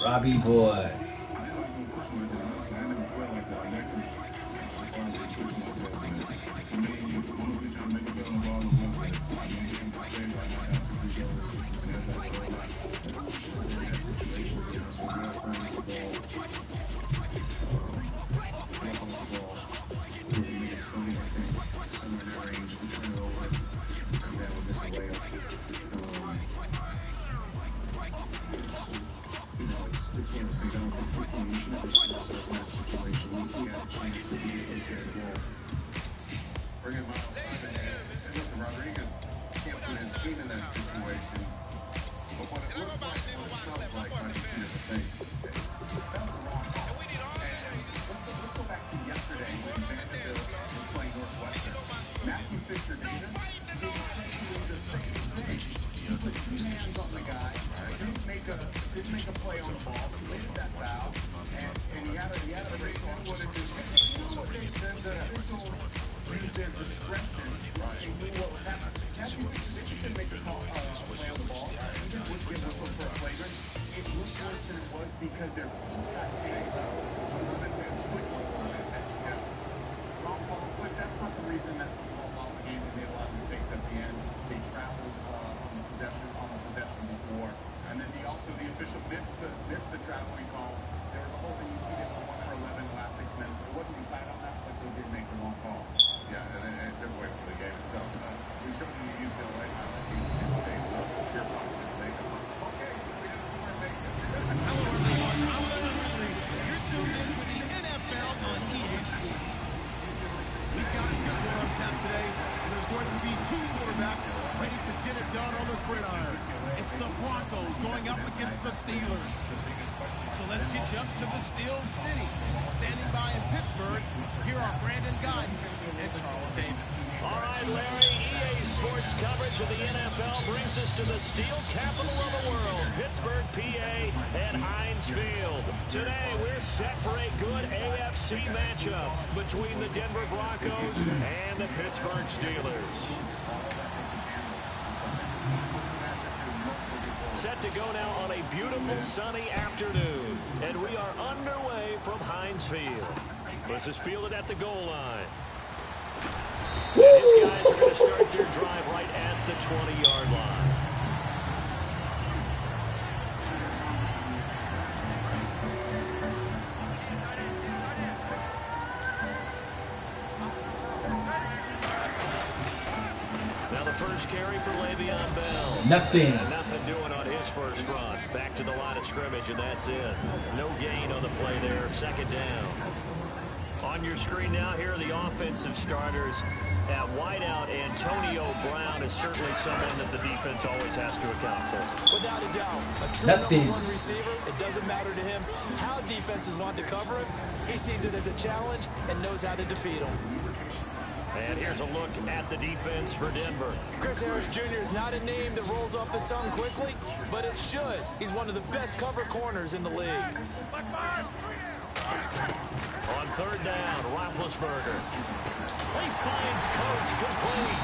Robbie boy. Didn't make a play on the ball, committed that foul, and he had a break on what it is. The officials used their discretion and knew what was happening. Matthew didn't make a play on the ball. He just would give a look for a flagrant. It looked worse than it was because their feet got tagged up. Wrong ball, but that's not the reason that's the ball lost the game. They made a lot of mistakes at the end. They traveled on the possession before. And then the official missed the traveling call. There was a whole thing you see in the 1 for 11 the last 6 minutes. It wasn't decided on that, but they did make the wrong call. Yeah, and it took away from the game itself. We showed you the UCLA highlight. Okay, so we didn't make it. Hello, everyone. I'm Larry Ridley. You're tuned in to the NFL on EA Sports. We've got a good one on tap today, and there's going to be 2 quarterbacks ready to get it done on the gridiron. It's the Broncos going up against the Steelers. So let's get you up to the Steel City. Standing by in Pittsburgh, here are Brandon Guyton and Charles Davis. All right, Larry, EA Sports coverage of the NFL brings us to the steel capital of the world, Pittsburgh, PA, at Heinz Field. Today, we're set for a good AFC matchup between the Denver Broncos and the Pittsburgh Steelers. Set to go now on a beautiful sunny afternoon, and we are underway from Heinz Field. This is fielded at the goal line. And his guys are going to start their drive right at the 20-yard line. Now the first carry for Le'Veon Bell. Nothing Doing on his first run. Back to the line of scrimmage, and that's it. No gain on the play there. Second down. On your screen now, here are the offensive starters. At wideout, Antonio Brown is certainly someone that the defense always has to account for. Without a doubt. A true number 1 receiver. It doesn't matter to him how defenses want to cover him. He sees it as a challenge and knows how to defeat him. And here's a look at the defense for Denver. Chris Harris Jr. is not a name that rolls off the tongue quickly, but it should. He's one of the best cover corners in the league. On third down, Roethlisberger. He finds Coates complete.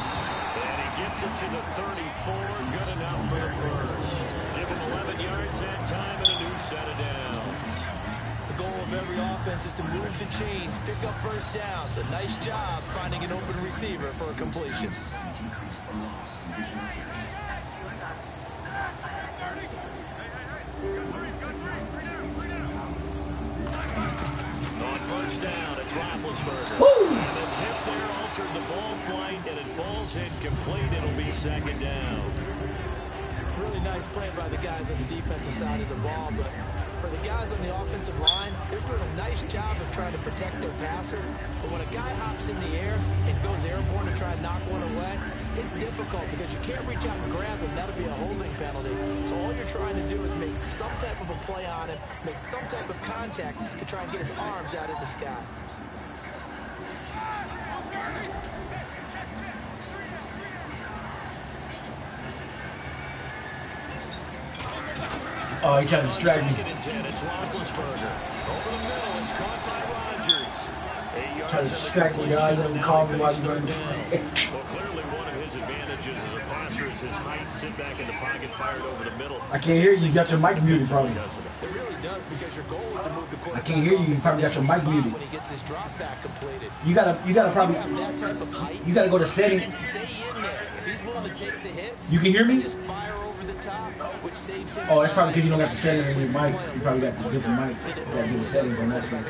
And he gets it to the 34. Good enough for the first. Give him 11 yards that time and a new set of downs. The goal of every offense is to move the chains, pick up first downs. A nice job finding an open receiver for a completion. On first down, it's Roethlisberger. And the tip there altered the ball flight, and it falls incomplete. It'll be second down. Really nice play by the guys on the defensive side of the ball, but for the guys on the offensive line, they're doing a nice job of trying to protect their passer. But when a guy hops in the air and goes airborne to try and knock one away, it's difficult because you can't reach out and grab him. That'll be a holding penalty. So all you're trying to do is make some type of a play on him, make some type of contact to try and get his arms out of the sky. Oh, he tried to distract me. It's Roethlisberger. Over the middle, it's caught by Rodgers. 8 yards Trying to distract me, guys. Let me call me while you're doing this. Well, clearly one of his advantages as a passer is his height. Sit back in the pocket, fired over the middle. I can't hear you. You got your mic muted, probably. It really does. because your goal is to move the quarterback. I can't hear you. You probably got your mic muted. When he gets his drop back completed. You gotta probably. That type of height, you gotta go to he settings. can stay in there. If he's willing to take the hits, You can hear me? just fire over the top, which saves him. Oh, that's probably because you don't got the settings on your mic. You probably got the different mic. You gotta do the settings on that side.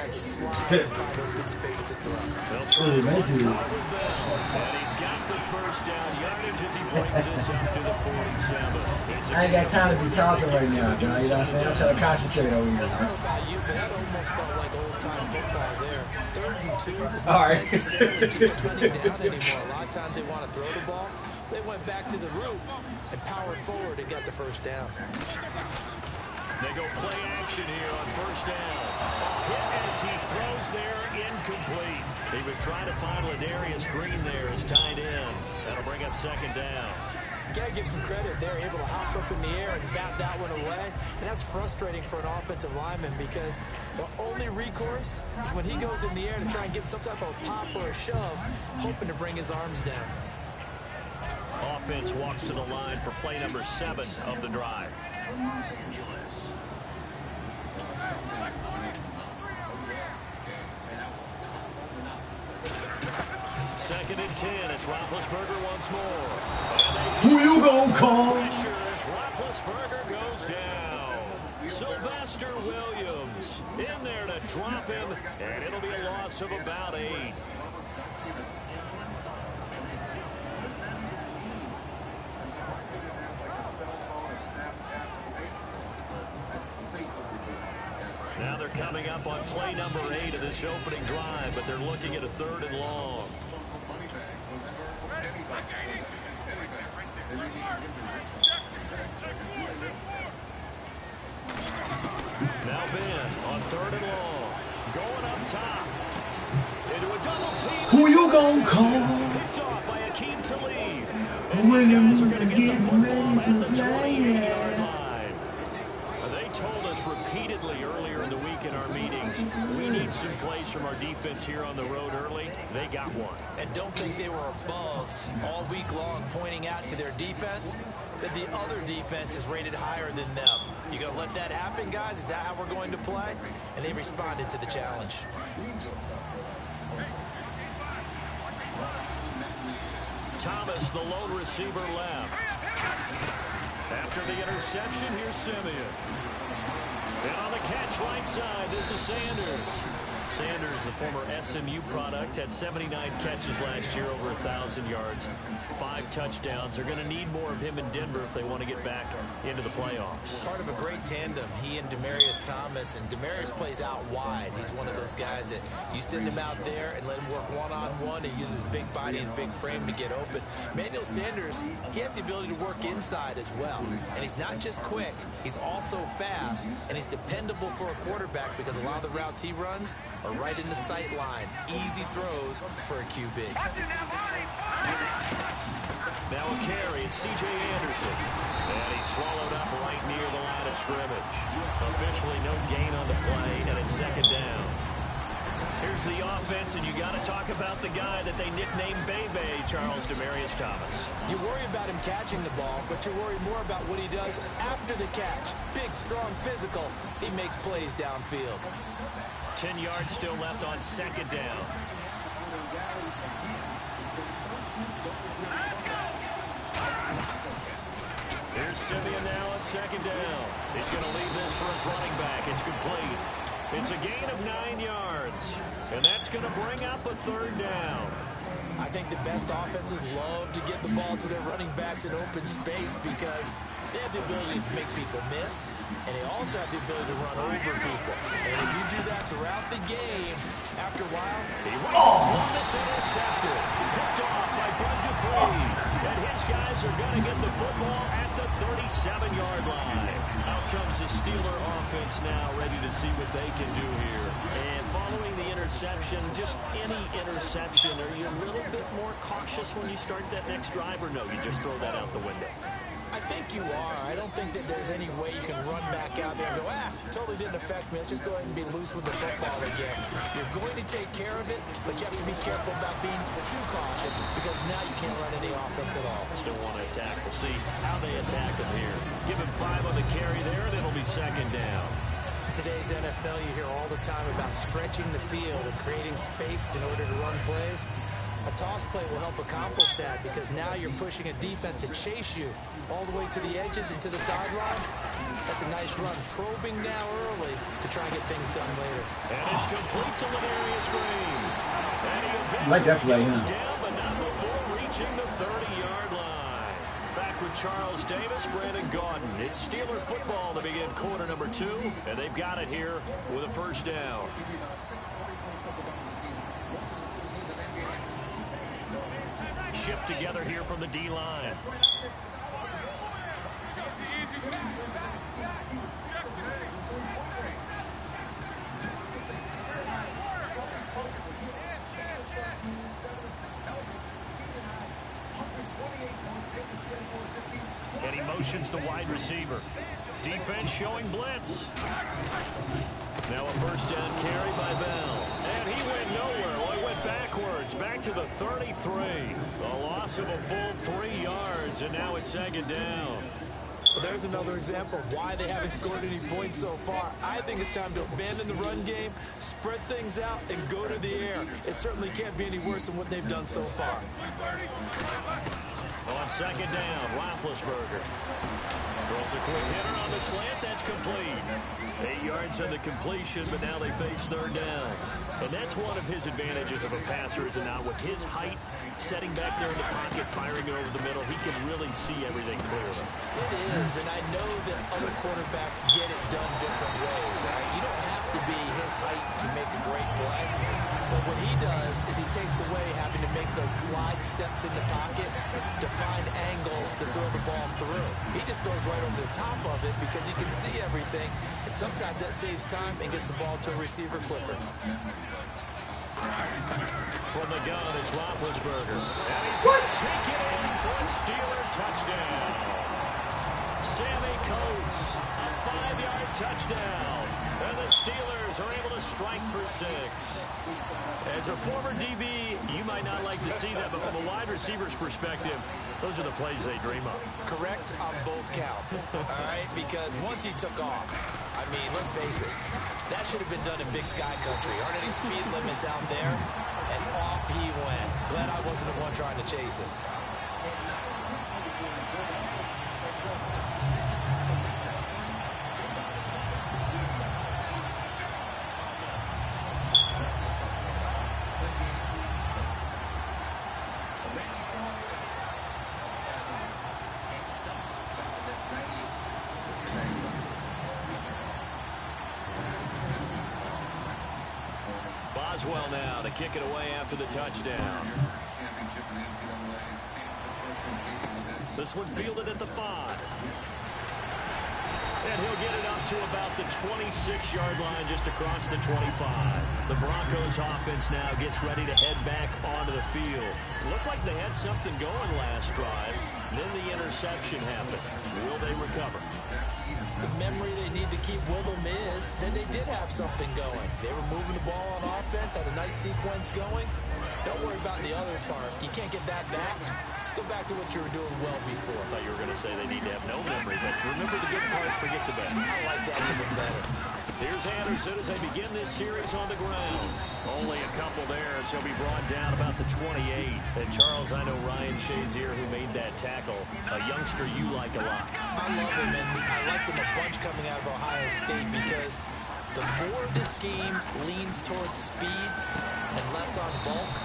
Ooh, nice dude. And he's got the first down yardage as he brings this up to the 47. I ain't got time to be talking right now, dog. You know what I'm saying? I'm trying to concentrate over here. I don't know about you, but that almost felt like old-time football there. 3rd and 2. All right. Just cutting down anymore. A lot of times they want to throw the ball. They went back to the roots and powered forward and got the first down. They go play action here on first down. Hit as he throws there, incomplete. He was trying to find Ladarius Green there as tight end. That'll bring up 2nd down. You got to give some credit. They're able to hop up in the air and bat that one away. And that's frustrating for an offensive lineman because the only recourse is when he goes in the air to try and give some type of pop or a shove, hoping to bring his arms down. Offense walks to the line for play number 7 of the drive. 2nd and 10. It's Roethlisberger once more. Who you gonna call? Roethlisberger goes down. Sylvester Williams in there to drop him, and it'll be a loss of about 8. Now they're coming up on play number 8 of this opening drive, but they're looking at a 3rd and long. Now Ben on 3rd and long. Going up top. Into a double team. Who you gonna call? Picked off by Akeem Talib. When And these guys the are going to get the movies football get at the ready to 28-yard line. They told us repeatedly earlier in the week in our meetings, we need some plays from our defense here on the road early. They got one. And don't think they were above all week long pointing out to their defense that the other defense is rated higher than them. You gonna let that happen, guys? Is that how we're going to play? And they responded to the challenge. Thomas, the lone receiver, left. After the interception, here's Simeon. And on the catch right side, this is Sanders. Sanders, the former SMU product, had 79 catches last year, over 1,000 yards, 5 touchdowns. They're going to need more of him in Denver if they want to get back into the playoffs. Part of a great tandem, he and Demaryius Thomas, and Demaryius plays out wide. He's one of those guys that you send him out there and let him work one-on-one. He uses his big body, his big frame to get open. Manuel Sanders, he has the ability to work inside as well. And he's not just quick, he's also fast, and he's dependable for a quarterback because a lot of the routes he runs are right in the sight line. Easy throws for a QB. Now a carry, it's C.J. Anderson. And he's swallowed up right near the line of scrimmage. Officially no gain on the play, and it's 2nd down. Here's the offense, and you got to talk about the guy that they nicknamed Bebe, Charles Demaryius Thomas. You worry about him catching the ball, but you worry more about what he does after the catch. Big, strong, physical. He makes plays downfield. 10 yards still left on 2nd down. Here's Simeon now on 2nd down. He's going to leave this for his running back. It's complete. It's a gain of 9 yards. And that's going to bring up a 3rd down. I think the best offenses love to get the ball to their running backs in open space because they have the ability to make people miss, and they also have the ability to run over people. And if you do that throughout the game, after a while, he raises one that's intercepted. Picked off by Bud Dupree. And his guys are going to get the football at the 37-yard line. Out comes the Steeler offense now, ready to see what they can do here. And following the interception, just any interception, are you a little bit more cautious when you start that next drive, or no, you just throw that out the window? I think you are. I don't think that there's any way you can run back out there and go, totally didn't affect me. Let's just go ahead and be loose with the football again. You're going to take care of it, but you have to be careful about being too cautious because now you can't run any offense at all. Still want to attack. We'll see how they attack him here. Give him 5 on the carry there, and it'll be 2nd down. today's NFL, you hear all the time about stretching the field and creating space in order to run plays. A toss play will help accomplish that because now you're pushing a defense to chase you all the way to the edges and to the sideline. That's a nice run, probing now early to try and get things done later. And it's complete to Ladarius Green. And he eventually like that play, goes down, but not before reaching the 30-yard line. Back with Charles Davis, Brandon Gaudin. It's Steeler football to begin quarter number 2, and they've got it here with a first down. Shift together here from the D-line. And he motions the wide receiver. Defense showing blitz. Now a first down carry by Bell. And he went nowhere. Well, he went backwards. Back to the 33. A loss of a full 3 yards, and now it's second down. Well, there's another example of why they haven't scored any points so far. I think it's time to abandon the run game, spread things out, and go to the air. It certainly can't be any worse than what they've done so far. On second down, Roethlisberger throws a quick hitter on the slant. That's complete. 8 yards on the completion, but now they face third down. And that's one of his advantages of a passer, is not with his height, setting back there in the pocket, firing it over the middle. He can really see everything clearly. It is, and I know that other quarterbacks get it done different ways. Right? You don't have to be his height to make a great play. But what he does is he takes away having to make those slide steps in the pocket to find angles to throw the ball through. He just throws right over the top of it because he can see everything, and sometimes that saves time and gets the ball to a receiver quicker. From the gun, it's Roethlisberger. And he's going to take it in for a Steeler touchdown. Sammy Coates, a 5-yard touchdown. And the Steelers are able to strike for 6. As a former DB, you might not like to see that, but from a wide receiver's perspective, those are the plays they dream of. Correct on both counts, all right? Because once he took off, I mean, let's face it, that should have been done in Big Sky Country. Aren't any speed limits out there? And off he went. Glad I wasn't the one trying to chase him. Boswell now to kick it away after the touchdown. This one fielded at the 5. And he'll get it up to about the 26-yard line, just across the 25. The Broncos offense now gets ready to head back onto the field. Looked like they had something going last drive. Then the interception happened. Will they recover? The memory they need to keep with them is that they did have something going. They were moving the ball on offense, had a nice sequence going. Don't worry about the other part. You can't get that back. Let's go back to what you were doing well before. I thought you were going to say they need to have no memory, but remember the good part, forget the bad. I like that even better. Here's Anderson as they begin this series on the ground. Only a couple there, so he'll be brought down about the 28. And Charles, I know Ryan Shazier, who made that tackle, a youngster you like a lot. I love him, and I liked him a bunch coming out of Ohio State because the more this game leans towards speed and less on bulk,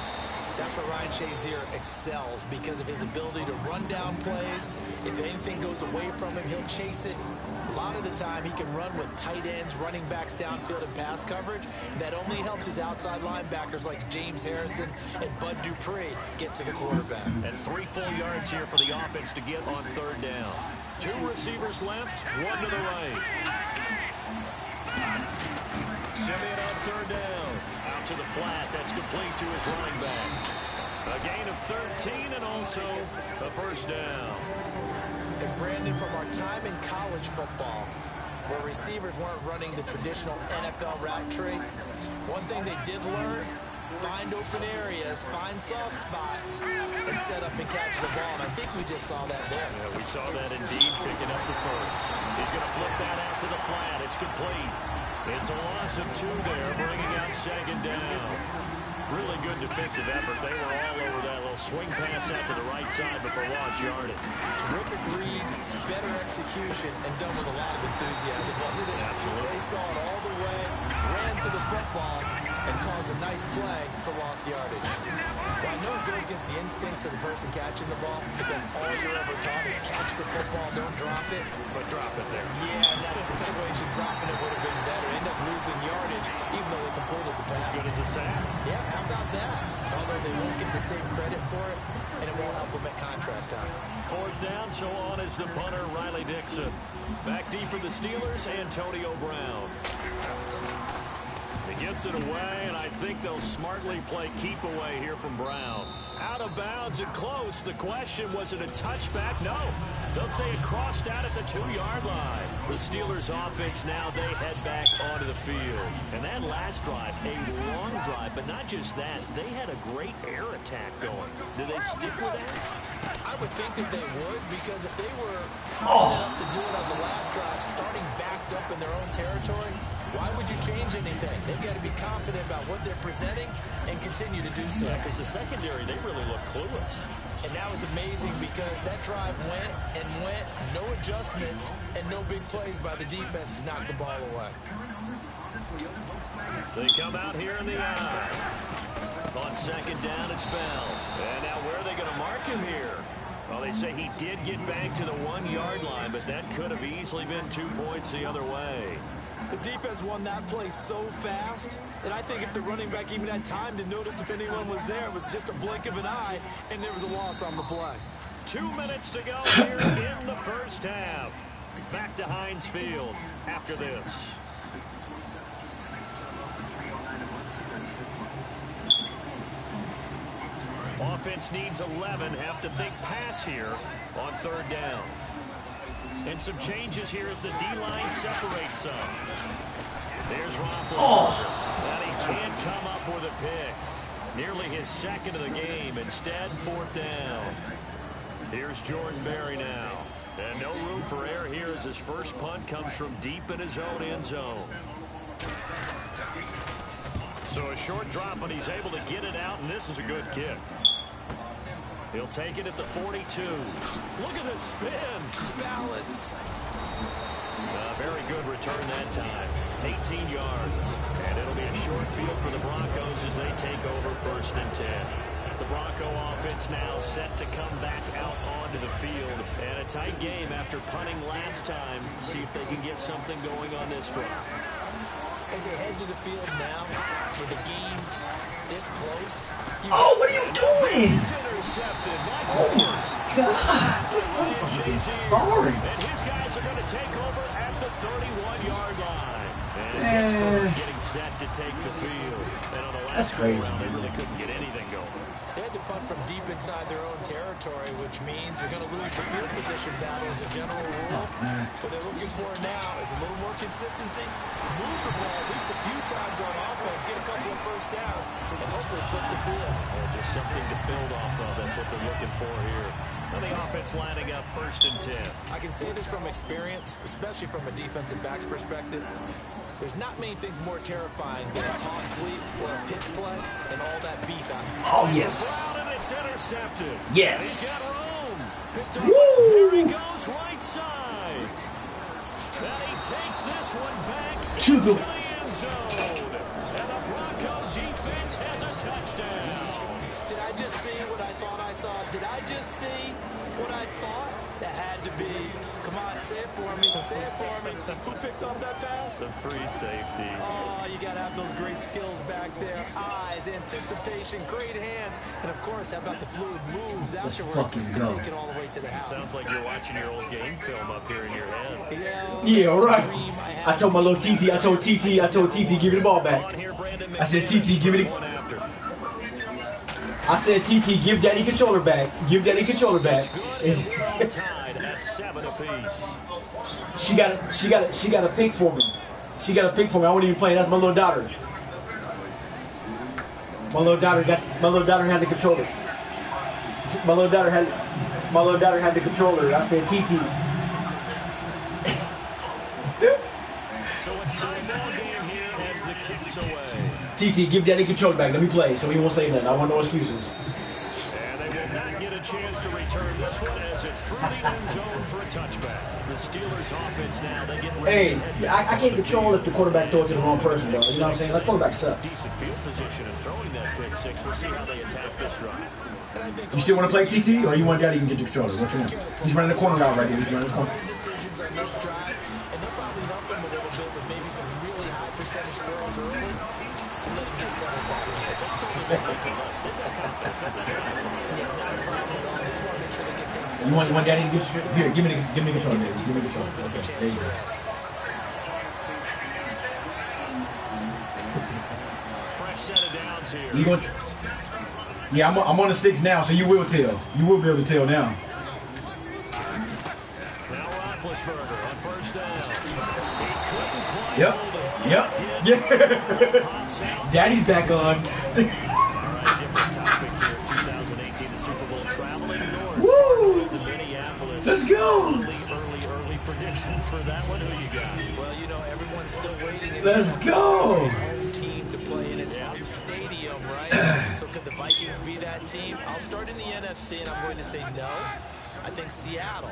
that's where Ryan Shazier excels because of his ability to run down plays. If anything goes away from him, he'll chase it. A lot of the time, he can run with tight ends, running backs downfield and pass coverage. That only helps his outside linebackers like James Harrison and Bud Dupree get to the quarterback. And 3 full yards here for the offense to get on third down. 2 receivers left, 1 to the right. Simeon on third down. Out to the flat. That's complete to his running back. A gain of 13 and also a first down. And Brandon, from our time in college football, where receivers weren't running the traditional NFL route tree, one thing they did learn find open areas, find soft spots, and set up and catch the ball. And I think we just saw that there. Yeah, we saw that indeed, picking up the first. He's going to flip that out to the flat. It's complete. It's a loss of 2 there, bringing out second down. Really good defensive effort. They were all over that little swing pass out to the right side before lost yardage. Terrific read, better execution, and done with a lot of enthusiasm. Absolutely. They saw it all the way, ran to the football, and caused a nice play for lost yardage. Well, I know it goes against the instincts of the person catching the ball because all you're ever taught is catch the football, don't drop it. But drop it there. Yeah, in that situation, dropping it would have been better. End up losing yardage, even though they completed the pass. As good as a sack. Yeah, how about that? Although they won't get the same credit for it, and it won't help them at contract time. 4th down, so on is the punter, Riley Dixon. Back deep for the Steelers, Antonio Brown. He gets it away, and I think they'll smartly play keep away here from Brown. Out of bounds and close. The question, was it a touchback? No. They'll say it crossed out at the 2-yard line. The Steelers offense now, they head back onto the field. And that last drive, a long drive, but not just that. They had a great air attack going. Do they stick with that? I would think that they would, because if they were confident enough to do it on the last drive, starting backed up in their own territory, why would you change anything? They've got to be confident about what they're presenting and continue to do so. Yeah, because the secondary, they really look clueless. And that was amazing because that drive went and went, no adjustments, and no big plays by the defense to knock the ball away. They come out here in the eye. On 2nd down, it's Bell. And now where are they going to mark him here? Well, they say he did get back to the 1-yard line, but that could have easily been 2 points the other way. The defense won that play so fast that I think if the running back even had time to notice if anyone was there, it was just a blink of an eye, and there was a loss on the play. 2 minutes to go here in the first half. Back to Heinz Field after this. Offense needs 11. Have to think pass here on 3rd down. And some changes here as the D-line separates some. There's Roethlisberger. But he can't come up with a pick. Nearly his 2nd of the game. Instead, 4th down. Here's Jordan Berry now. And no room for error here as his first punt comes from deep in his own end zone. So a short drop, but he's able to get it out, and this is a good kick. He'll take it at the 42. Look at the spin. Balance. Very good return that time. 18 yards. And it'll be a short field for the Broncos as they take over 1st and 10. The Bronco offense now set to come back out onto the field. And a tight game after punting last time. See if they can get something going on this drive. As they head to the field now, with the game this close. Oh, what are you doing? Intercepted. Oh my God. This motherfucker is sorry. And his guys are going to take over at the 31-yard line. And Pittsburgh getting set to take the field. And on the last round, they really couldn't get anything going. They had to punt from deep inside their own territory, which means you're going to lose the field position battle as a general rule. What they're looking for now is a little more consistency, move the ball at least a few times on offense, get a couple of first downs, and hopefully flip the field. Or just something to build off of. That's what they're looking for here. And the offense lining up 1st and 10. I can say this from experience, especially from a defensive back's perspective. There's not many things more terrifying than a toss sweep or a pitch play and all that beef out. Oh, yes. Brown, and it's intercepted. Yes. He's got room. Picked up. Woo. There he goes, right side. And he takes this one back to into the end zone. And the Bronco defense has a touchdown. Did I just see what I thought I saw? Did I just see what I thought? That had to be. Come on, say it for me. Say it for me. Who picked up that pass? The free safety. Oh, you got to have those great skills back there. Eyes, anticipation, great hands. And, of course, how about the fluid moves afterwards to take it all the way to the house? Sounds like you're watching your old game film up here in your head. Yeah, all right. I told my little TT, I told TT, give me the ball back. I said, TT, give it. I said, TT, give Daddy controller back. Give Daddy controller back. Tied at 7 apiece. She got a pick for me. She got a pick for me. I wasn't even playing. That's my little daughter. My little daughter had the controller. My little daughter had the controller. I said, TT. So a tie ball game here as the kicks away. TT, give Daddy control back. Let me play so he won't say nothing. I want no excuses. And they will not get a chance to return this one as it's through the end zone for a touchback. The Steelers offense now, they get ready. Hey, I can't control if the quarterback throws to the wrong person, though. You know what I'm saying? Like, quarterback sucks. Decent field position and throwing that pick six. We'll see how they attack this drive. You still want to play TT, or you want Daddy to get the controller? What you want? He's running the corner route right here. He's running the corner. Decisions on this drive, and they'll probably help him a little bit with maybe some really high percentage throws early to let him get settled back in. They've totally been up to us. They've got confidence. That's not a problem at all. They just want to make sure they get things set. You want Daddy to get you? Here, give me the controller, baby. Give me the controller. Okay, there you go. Fresh set of downs here. You going? Yeah, I'm on the sticks now, so you will tell. You will be able to tell now. Now Roethlisberger on first down. Yep. Daddy's back on. Different topic here. 2018, the Super Bowl traveling north. Woo! To Minneapolis. Let's go. Early predictions for that one. Who you got? Well, you know, everyone's still waiting. Let's go. Home team to play in its home stadium, right? So could the Vikings be that team? I'll start in the NFC, and I'm going to say no. I think Seattle,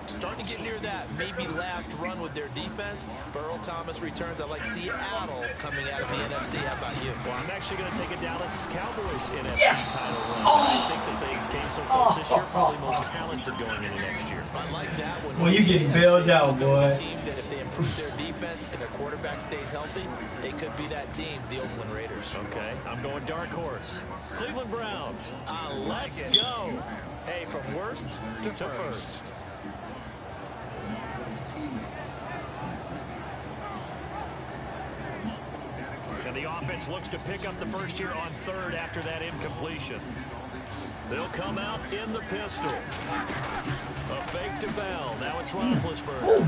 starting to get near that maybe last run with their defense. Burl Thomas returns. I like Seattle coming out of the NFC. How about you? Well, I'm actually going to take a Dallas Cowboys NFC title run. I think that they came so close this year, probably most talented going into next year. I like that one. Well, you getting bailed out, boy. A team that if they improve their defense and their quarterback stays healthy, they could be that team, the Oakland Raiders. Okay, I'm going dark horse. Cleveland Browns. Let's go. Hey, from worst to first. And the offense looks to pick up the first here on third after that incompletion. They'll come out in the pistol. A fake to Bell. Now it's Roethlisberger.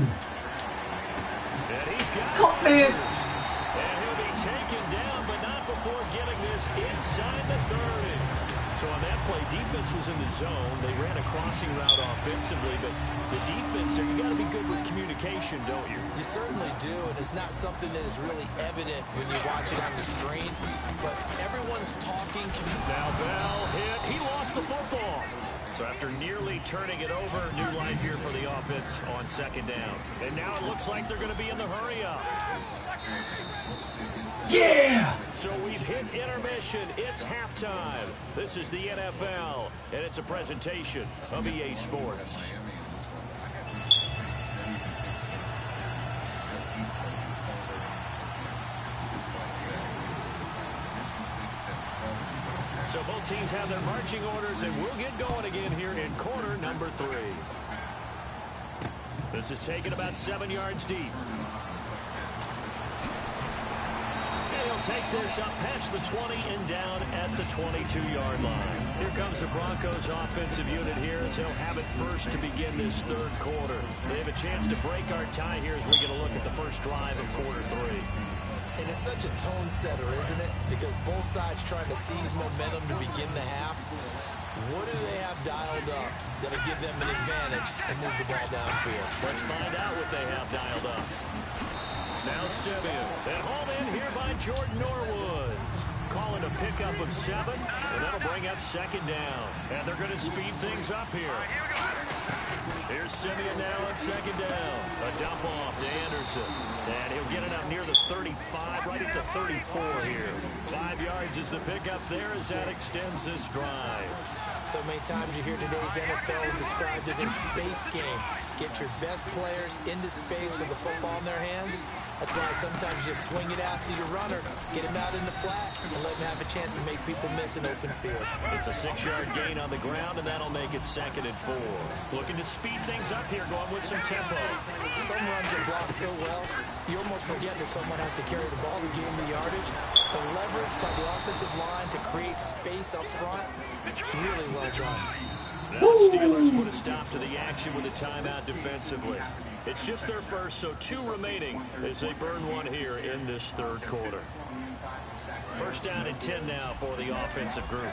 And he's got it. And he'll be taken down, but not before getting this inside the 30. So on that play, defense was in the zone. They ran a crossing route offensively, but the defense there, you got to be good with communication, don't you? You certainly do, and it's not something that is really evident when you watch it on the screen, but everyone's talking. Now Bell hit. He lost the football. So after nearly turning it over, new life here for the offense on second down. And now it looks like they're going to be in the hurry up. Yeah! So we've hit intermission. It's halftime. This is the NFL, and it's a presentation of EA Sports. So both teams have their marching orders, and we'll get going again here in quarter number 3. This is taken about 7 yards deep. He'll take this up past the 20 and down at the 22-yard line. Here comes the Broncos offensive unit here as they'll have it first to begin this third quarter. They have a chance to break our tie here as we get a look at the first drive of quarter 3. And it's such a tone setter, isn't it? Because both sides trying to seize momentum to begin the half. What do they have dialed up that'll give them an advantage to move the ball downfield? Let's find out what they have dialed up. Now Simeon, and home in here by Jordan Norwood. Calling a pickup of 7, and that'll bring up second down. And they're going to speed things up here. Here's Simeon now on second down. A dump off to Anderson. And he'll get it up near the 35, right at the 34 here. 5 yards is the pickup there as that extends this drive. So many times you hear today's NFL described as a space game. Get your best players into space with the football in their hands. That's why sometimes you swing it out to your runner, get him out in the flat, and let him have a chance to make people miss an open field. It's a 6-yard gain on the ground, and that'll make it 2nd and 4. Looking to speed things up here, going with some tempo. Some runs are blocked so well, you almost forget that someone has to carry the ball to gain the yardage. The leverage by the offensive line to create space up front, really well done. Now the Steelers put a stop to the action with a timeout defensively. It's just their first, so 2 remaining as they burn one here in this third quarter. First down and 10 now for the offensive group.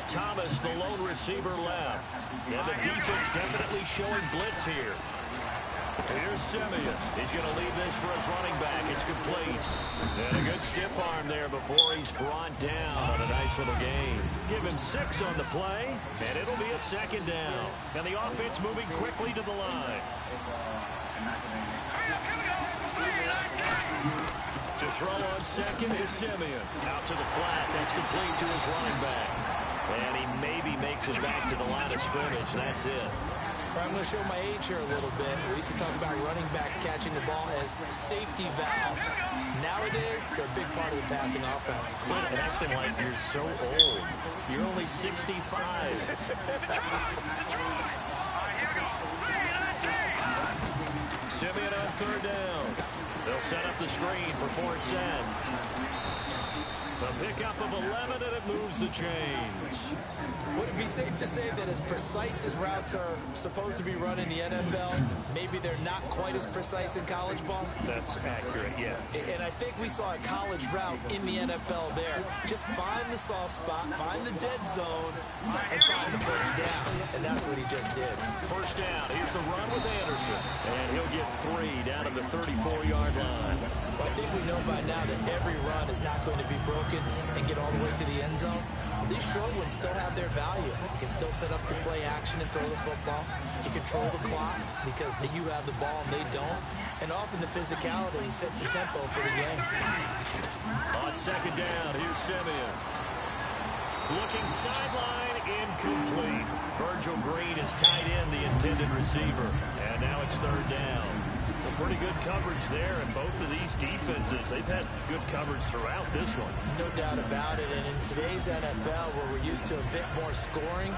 Thomas, the lone receiver, left. And the defense definitely showing blitz here. Here's Simeon. He's going to leave this for his running back. It's complete. And a good stiff arm there before he's brought down on a nice little gain. Give him 6 on the play, and it'll be a second down. And the offense moving quickly to the line. To throw on second is Simeon. Out to the flat. That's complete to his running back. And he maybe makes it back to the line of scrimmage. That's it. I'm going to show my age here a little bit. We used to talk about running backs catching the ball as safety valves. Nowadays, they're a big part of the passing offense. Quit acting like you're so old. You're only 65. Simeon on third down. They'll set up the screen for 4th and. The pickup of 11, and it moves the chains. Would it be safe to say that as precise as routes are supposed to be run in the NFL, maybe they're not quite as precise in college ball? That's accurate, yeah. And I think we saw a college route in the NFL there. Just find the soft spot, find the dead zone, and find the first down. And that's what he just did. First down. Here's the run with Anderson. And he'll get 3 down at the 34-yard line. Well, I think we know by now that every run is not going to be broken and get all the way to the end zone. But these short ones still have their value. You can still set up the play action and throw the football. You control the clock because you have the ball and they don't. And often the physicality sets the tempo for the game. On second down, here's Simeon. Looking sideline, incomplete. Virgil Green is tight end, the intended receiver. And now it's third down. Pretty good coverage there, and both of these defenses, they've had good coverage throughout this one. No doubt about it, and in today's NFL, where we're used to a bit more scoring,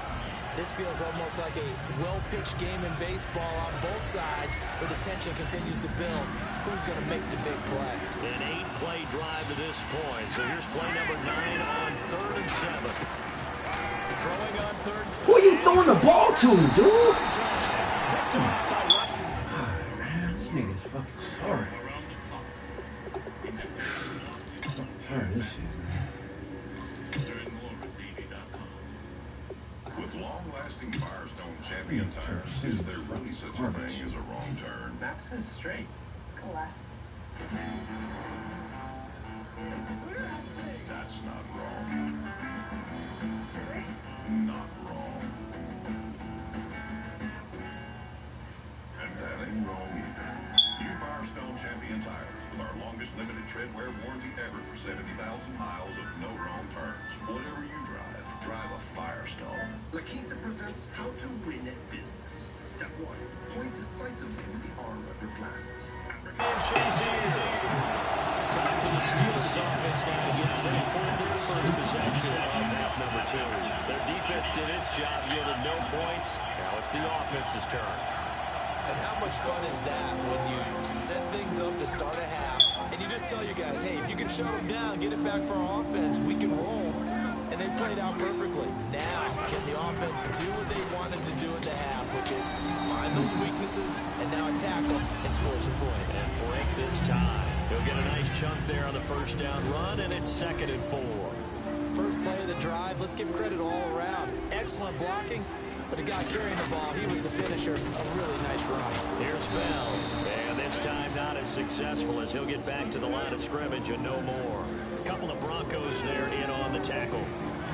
this feels almost like a well-pitched game in baseball on both sides, where the tension continues to build. Who's going to make the big play? An 8-play drive to this point, so here's play number 9 on 3rd and 7. Throwing on 3rd. Who are you throwing the ball to, dude? Nigga's fucking sorry. I'm tired of this shit. With long-lasting Firestone Champion tires, is there really such a thing as a wrong turn? Max is straight. Go left. That's not wrong. Not wrong. And that ain't wrong either. New Firestone Champion tires with our longest limited tread wear warranty ever for 70,000 miles of no wrong turns. Whatever you drive, drive a Firestone. La Quinta presents How to Win at Business. Step 1. Point decisively with the arm of your glasses. And Shazier. Time for the Steelers offense now to get set for their first possession of half number 2. Their defense did its job, yielded no points. Now it's the offense's turn. And how much fun is that when you set things up to start a half, and you just tell your guys, hey, if you can shut them down, get it back for our offense, we can roll. And they played out perfectly. Now, can the offense do what they wanted to do at the half, which is find those weaknesses and now attack them and score some points. And break this tie. He'll get a nice chunk there on the first down run, and it's 2nd and 4. First play of the drive, let's give credit all around. Excellent blocking, but the guy carrying the ball, he was the finisher. A really nice run. Here's Bell, and this time not as successful as he'll get back to the line of scrimmage and no more. A couple of Broncos there in on the tackle.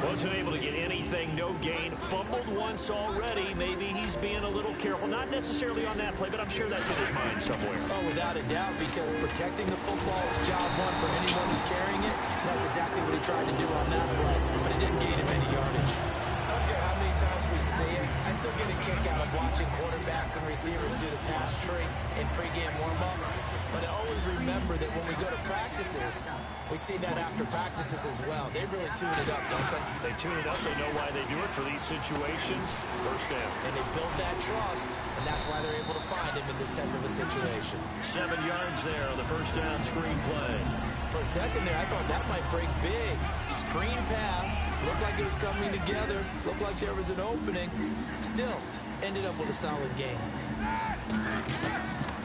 Wasn't able to get anything, no gain. Fumbled once already. Maybe he's being a little careful. Not necessarily on that play, but I'm sure that's in his mind somewhere. Oh, without a doubt, because protecting the football is job one for anyone who's carrying it. And that's exactly what he tried to do on that play, but it didn't gain him any yardage. I don't care how many times we see it. I still get a kick out of watching quarterbacks and receivers do the pass tree in pregame warm-up. But I always remember that when we go to practices, we see that after practices as well. They really tune it up, don't they? They tune it up. They know why they do it for these situations. First down. And they build that trust, and that's why they're able to find him in this type of a situation. 7 yards there on the first down screen play. For a second there, I thought that might break big. Screen pass. Looked like it was coming together. Looked like there was an opening. Still, ended up with a solid game.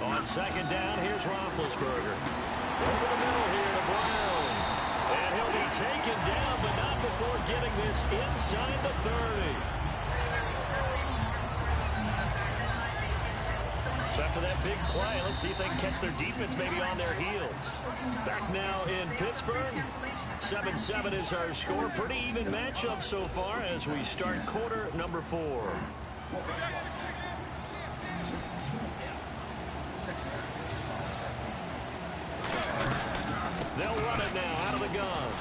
On second down, here's Roethlisberger. Over the middle here to Brown. And he'll be taken down, but not before getting this inside the 30. So after that big play, let's see if they can catch their defense maybe on their heels. Back now in Pittsburgh. 7-7 is our score. Pretty even matchup so far as we start quarter number 4. They'll run it now out of the gun.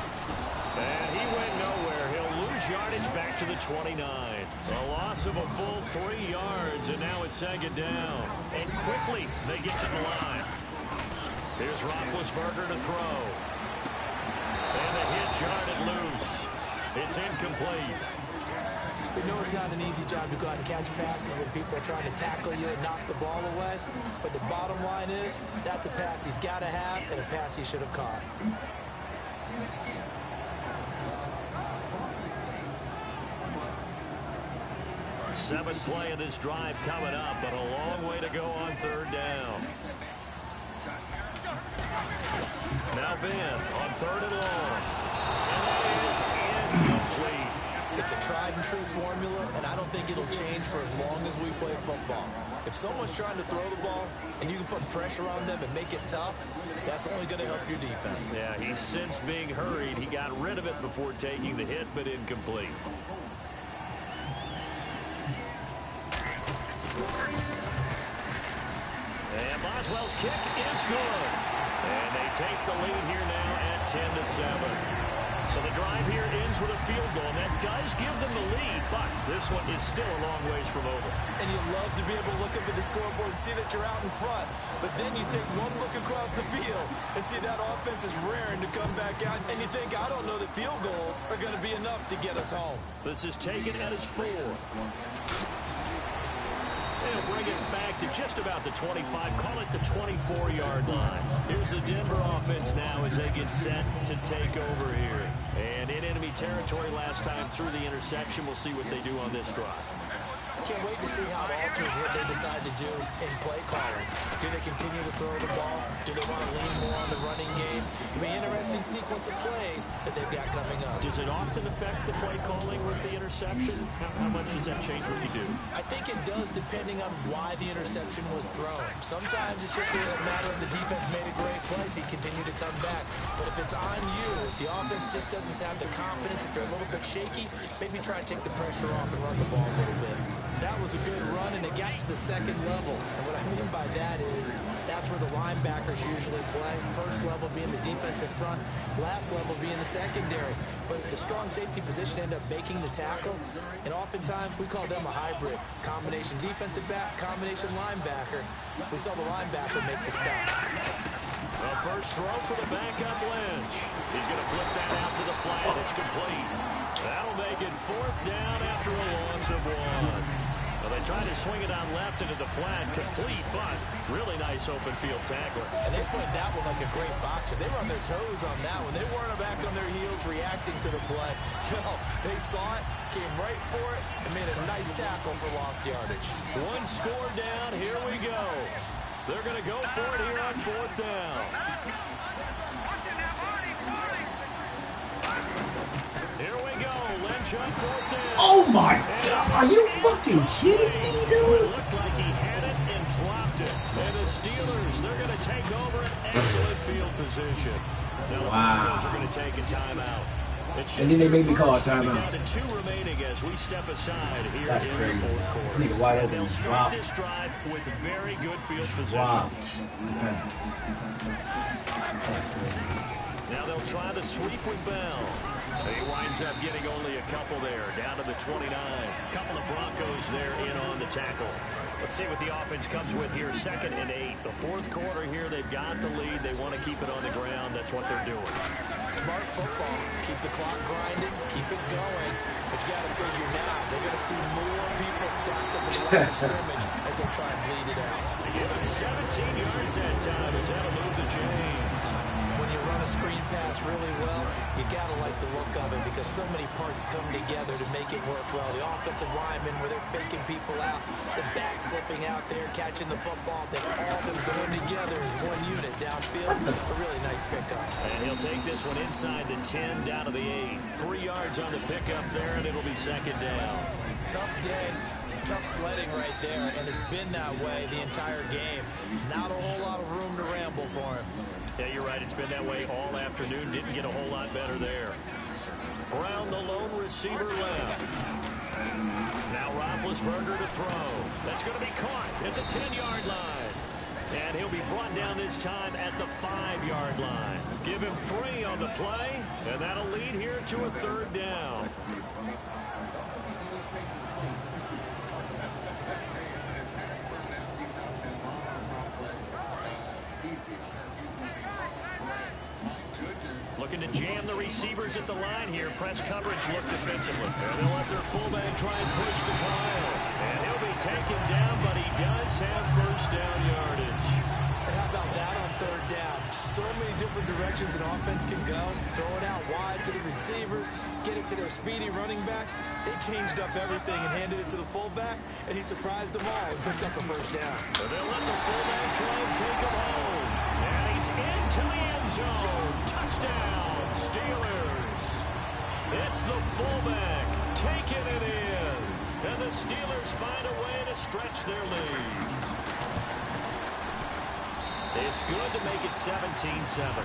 And he went nowhere. He'll lose yardage back to the 29. A loss of a full 3 yards, and now it's second down. And quickly they get to the line. Here's Roethlisberger to throw. And the hit jarred it loose. It's incomplete. We know it's not an easy job to go out and catch passes when people are trying to tackle you and knock the ball away. But the bottom line is, that's a pass he's got to have and a pass he should have caught. Seventh play of this drive coming up, but a long way to go on third down. Now Ben on third and long. And that is incomplete. It's a tried and true formula, and I don't think it'll change for as long as we play football. If someone's trying to throw the ball and you can put pressure on them and make it tough, that's only going to help your defense. Yeah, he's since being hurried. He got rid of it before taking the hit, but incomplete. And Boswell's kick is good. And they take the lead here now at 10-7. So the drive here ends with a field goal, and that does give them the lead, but this one is still a long ways from over. And you love to be able to look up at the scoreboard and see that you're out in front, but then you take one look across the field and see that offense is raring to come back out, and you think, I don't know that field goals are going to be enough to get us home. This is taken at his 4. They'll bring it back to just about the 25, call it the 24-yard line. Here's the Denver offense now as they get set to take over here. And in enemy territory last time through the interception. We'll see what they do on this drive. Can't wait to see how it alters what they decide to do in play calling. Do they continue to throw the ball? Do they want to lean more on the running game? It'll be an interesting sequence of plays that they've got coming up. Does it often affect the play calling with the interception? How much does that change what you do? I think it does depending on why the interception was thrown. Sometimes it's just a matter of the defense made a great play, so you continue to come back. But if it's on you, if the offense just doesn't have the confidence, if they're a little bit shaky, maybe try and take the pressure off and run the ball a little bit. That was a good run, and it got to the second level. And what I mean by that is that's where the linebackers usually play. First level being the defensive front, last level being the secondary. But the strong safety position ended up making the tackle, and oftentimes we call them a hybrid. Combination defensive back, combination linebacker. We saw the linebacker make the stop. A first throw for the backup Lynch. He's going to flip that out to the flat. It's complete. That'll make it fourth down after a loss of 1. Well, they tried to swing it on left into the flat, complete, but really nice open field tackler. And they played that one like a great boxer. They were on their toes on that one. They weren't back on their heels reacting to the play. No, they saw it, came right for it, and made a nice tackle for lost yardage. One score down. Here we go. They're going to go for it here on fourth down. Here we go. Lynch on fourth down. Oh my God! Are you fucking kidding me, dude? It looked like he had it and dropped it. And the Steelers, they're going to take over an excellent field position. Now the Broncos are going to take a timeout. And then they made me call a timeout. Down to 2 remaining as we step aside here That's in crazy. the fourth quarter. This nigga wide open. They'll start this drive with very good field position. Dropped. Now they'll try the sweep with Bell. He winds up getting only a couple there, down to the 29. A couple of Broncos there in on the tackle. Let's see what the offense comes with here. 2nd and 8. The fourth quarter here, they've got the lead. They want to keep it on the ground. That's what they're doing. Smart football. Keep the clock grinding. Keep it going. But you got to figure now, they're going to see more people stacked up in the line of scrimmage as they try and bleed it out. They give him 17 yards that time as that'll move to James. When you run a screen pass really well, you gotta like the look of it because so many parts come together to make it work well. The offensive linemen, where they're faking people out, the back slipping out there, catching the football, they've all been going together as one unit downfield. A really nice pickup. And he'll take this one inside the 10, down to the 8. 3 yards on the pickup there, and it'll be second down. Tough day. Tough sledding right there, and it's been that way the entire game. Not a whole lot of room to ramble for him. Yeah, you're right. It's been that way all afternoon. Didn't get a whole lot better there. Brown, the lone receiver, left. Now Roethlisberger to throw. That's going to be caught at the 10-yard line. And he'll be brought down this time at the 5-yard line. Give him 3 on the play, and that'll lead here to a 3rd down. Looking to jam the receivers at the line here. Press coverage look defensively. And they'll let their fullback try and push the pile. And he'll be taken down, but he does have first down yardage. And how about that on 3rd down? So many different directions an offense can go. Throw it out wide to the receivers, get it to their speedy running back. They changed up everything and handed it to the fullback, and he surprised them all and picked up a first down. And they'll let the fullback try and take him home. And he's into the end zone. Touchdown, Steelers. It's the fullback taking it in. And the Steelers find a way to stretch their lead. It's good to make it 17-7.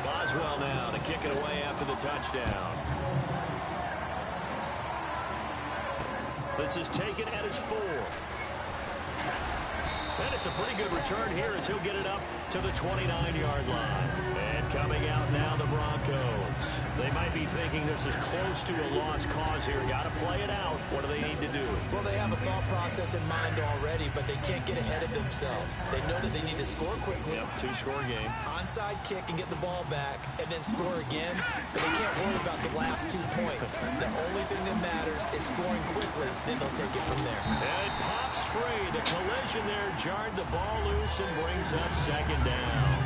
Boswell now to kick it away after the touchdown. This is taken at his 4. And it's a pretty good return here as he'll get it up to the 29-yard line. And coming out now, the Broncos. They might be thinking this is close to a lost cause here. Got to play it out. What do they need to do? Well, they have a thought process in mind already, but they can't get ahead of themselves. They know that they need to score quickly. Yep, 2-score game. Onside kick and get the ball back, and then score again. But they can't worry about the last 2 points. The only thing that matters is scoring quickly, then they'll take it from there. And it pops free. The collision there jarred the ball loose and brings up second down.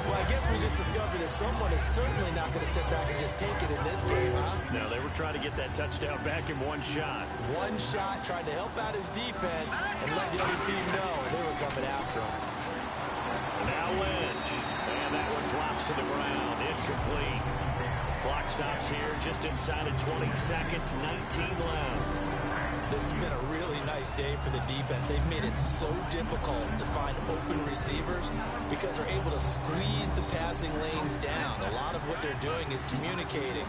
Well, I guess we just discovered that someone is certainly not going to sit back and just take it in this game, huh? No, they were trying to get that touchdown back in one shot. One shot, trying to help out his defense and let the other team know they were coming after him. Now Lynch. And that one drops to the ground. Incomplete. Clock stops here just inside of 20 seconds. 19 left. This has been a really nice day for the defense. They've made it so difficult to find open receivers because they're able to squeeze the passing lanes down. A lot of what they're doing is communicating.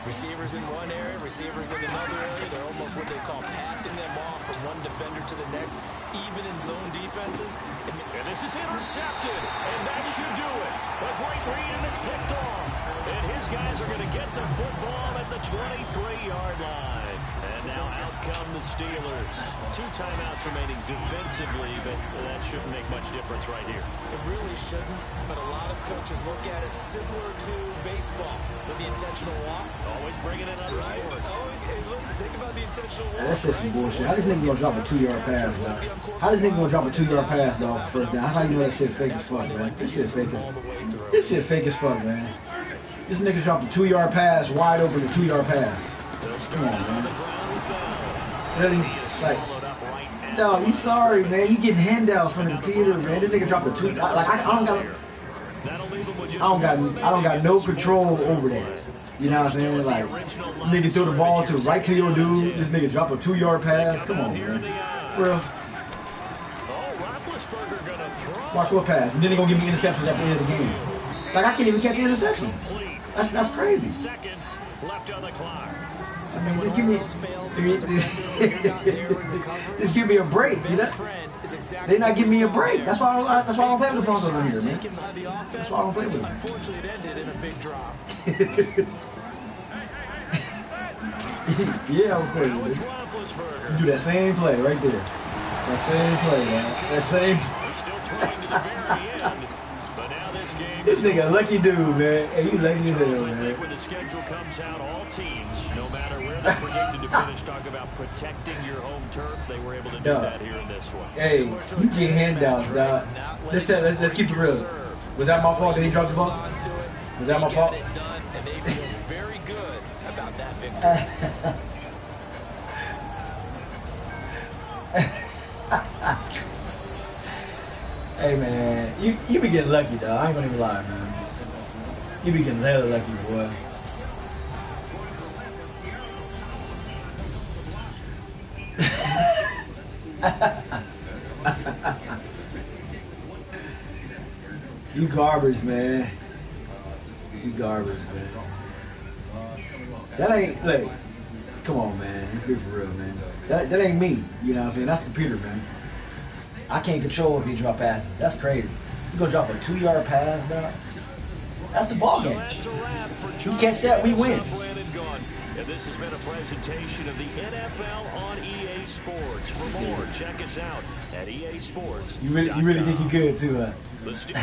Receivers in one area, receivers in another area. They're almost what they call passing them off from one defender to the next, even in zone defenses. And this is intercepted, and that should do it. A great read, and it's picked off. And his guys are going to get the football at the 23-yard line. And now out come the Steelers. 2 timeouts remaining defensively, but that shouldn't make much difference right here. It really shouldn't, but a lot of coaches look at it similar to baseball with the intentional walk. Always bringing in other sports. Always, hey, listen, think about the intentional walk. That's just some bullshit. How this nigga gonna drop a 2-yard pass, dog? How this nigga gonna drop a 2-yard pass, dog, first down? How you know that shit fake as fuck, man? This shit fake as fuck, man. This nigga dropped a 2-yard pass, wide open, a 2-yard pass. Come on, man. Really? Like, no, you sorry, man. You getting handouts from the Peter, man. This nigga dropped a 2. Like, I don't got no control over that. You know what I'm saying? Like, nigga threw the ball right to your dude. This nigga dropped a 2-yard pass. Come on, man. For real. Watch what pass. And then they gonna give me interceptions at the end of the game. Like, I can't even catch the interception. That's crazy. Seconds left on the clock. I mean, just give me a break, you know? They not giving me a break. That's why I don't play with the Broncos over here, man. That's why I don't play with them. Unfortunately, it ended in a big drop. Yeah, I'm crazy, man. You do that same play right there. That same play, man. That same. Still throwing to the very end, but now this game This nigga a lucky dude, man. Hey, you lucky as Charles, hell, I man. think when the schedule comes out, all teams, no matter where they're predicted to finish, talk about protecting your home turf. They were able to do that here in this one. Hey, you get handouts, dog. Let's keep it real. Was that my fault that he dropped the ball? Was that my fault? They got it done, and they feel very good about that victory. Hey man, you be getting lucky though. I ain't gonna even lie, man. You be getting hella lucky, boy. You garbage, man. You garbage, man. That ain't, look, come on, man. Let's be for real, man. That ain't me. You know what I'm saying? That's the computer, man. I can't control if he drop passes. That's crazy. You gonna drop a 2-yard pass, dog? That's the ball game. You catch that, we win. And this has been a presentation of the NFL on EA Sports. For more, check us out at EA Sports. You really think you could too, huh? Let's do